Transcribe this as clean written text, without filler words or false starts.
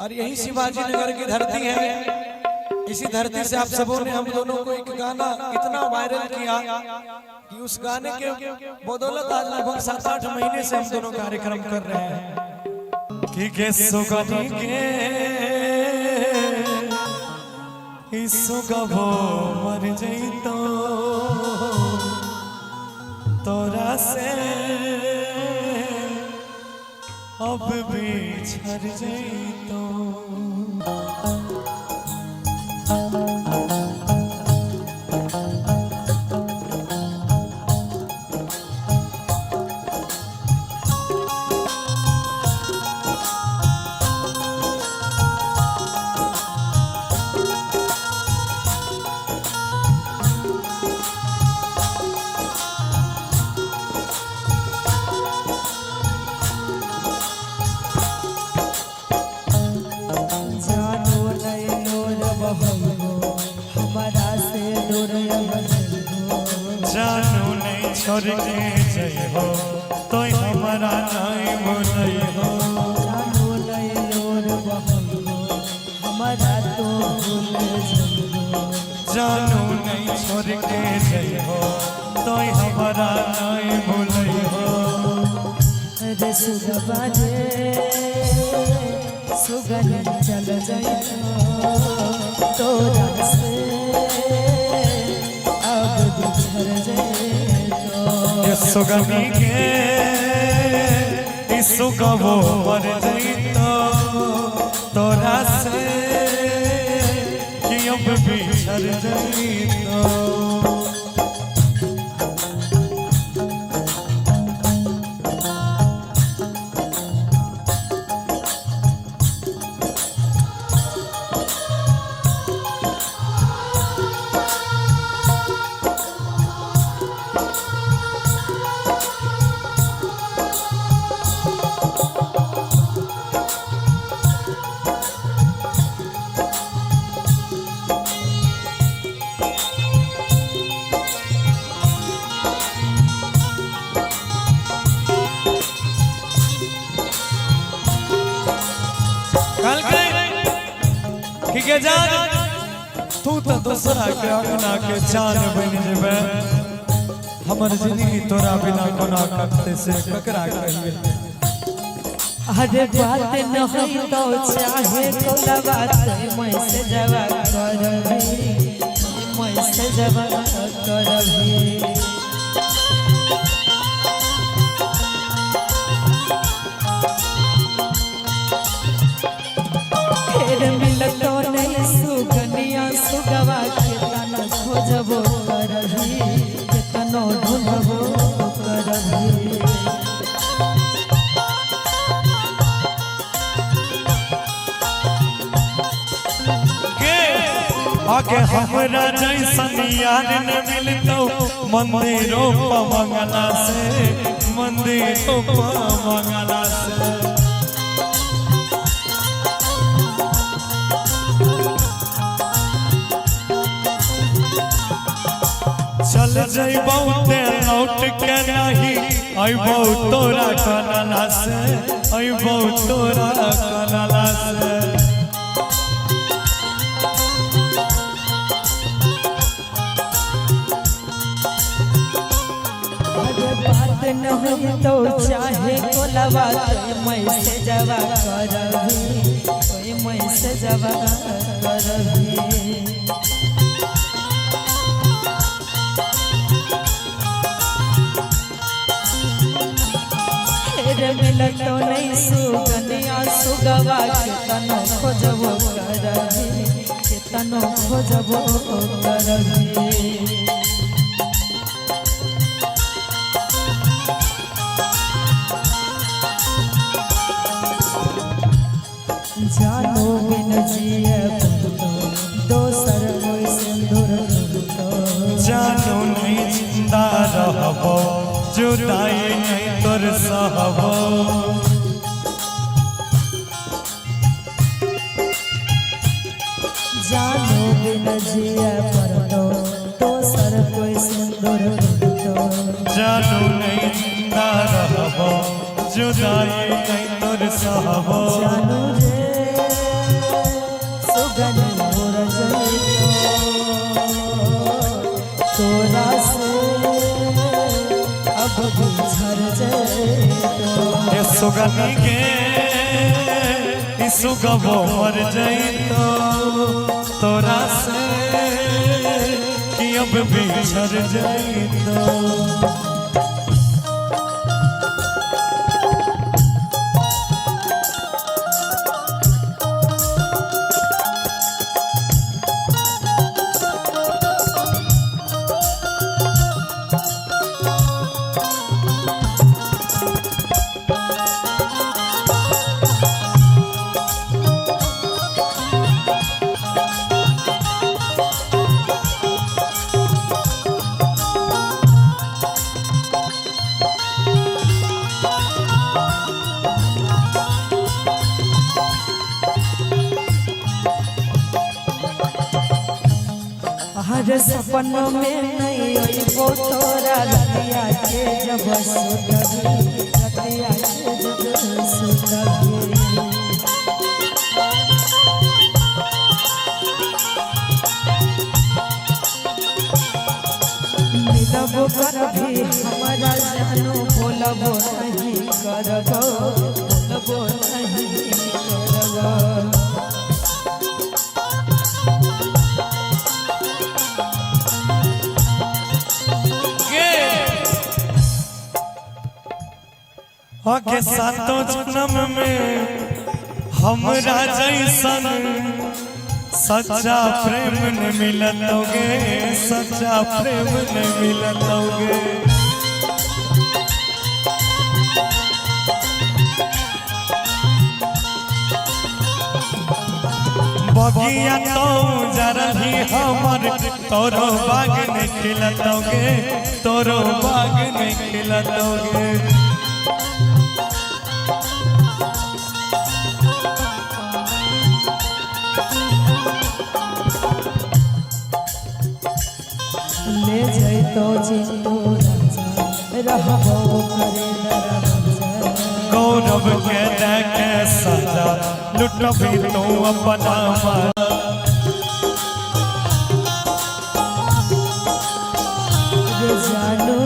और यही शिवाजी नगर की धरती है। इसी धरती से आप सबों ने हम दोनों को एक गाना इतना वायरल किया कि उस गाने के बदौलत आज लगभग 7-8 महीने से हम दोनों कार्यक्रम कर रहे हैं कि कैसो गानी के इसो गबो मर जइतो तोरा से अब बिछड़ जइतो। जानू नहीं छोड़ के जय हो तो हमारा नहीं भूल हो। जानू नहीं लोर बहलो हमारा तो भूल जइहो। जानू नहीं छोड़ के जय हो तो हमारा नहीं भूल हो। रे सुगबा रे सुगन चल जइतो तोरा से अब बिछड़ जइतो। सुगनी के इसु गबो मर जइतो तोरा से कि अब बिछड़ जइतो। के जान तू तो दूसरा के अंगना के चांद बन जेबे हमर जिंदगी तोरा बिना कोना करते से ककरा कहिए। अरे बात न होई तो चाहे कोला बात मैं से जवाब करबी मैं से जवाब करबी। मिलतो नहीं सुगनिया सुगवा केतना खोजबो करही केतनो ढूंढबो करही। के आगे हमरा जैसन यार न मिलतो मंदिरों पर मंगला से मंदिरों पर मंगला से। चल जइबौ ते लौट के नहीं अइबौ तोरा कनला से अइबौ तोरा कनला से। अरे बात न होई तो चाहे कोला बात मैं से जवाब करबी कोई मैं से जवाब करबी। मिलतो नहीं सुगनिया सुगवा केतनो खोजबो करही केतनो खोजबो करही। जानो बिन जिए दोसर कोई सिंदूर जानू नहीं जिंदा रहबो जुदाई नहीं तोर सहबो। जानो बिन जिए परतो दोसर कोई सिंदूर जानू नहीं जिंदा रहबो जुदाई नहीं तोर सहबो। जानू रे सुगनी के सुगबो मर जाइतो तोरा से कि अब बिछड़ जाइतो। हर सपनों में नहीं अइबो तोरा रतिया के जब सुतगी रतिया के जब सुतगी मिलबो करभी हमारा जानू बोलबो नहीं करबो बोलबो नहीं करबो। के सातों जन्म में हमरा जैसन सच्चा प्रेम न मिलतोगे, सच्चा प्रेम न मिलतोगे। बगिया तो जरही हमर तोरो बाग नहीं खिलतोगे, तोरो बाग नहीं खिलतोगे। ले जइतो जितो राजा रहबो करे राजा। गौरव के देखे सजा लुटबी तो अपना जानू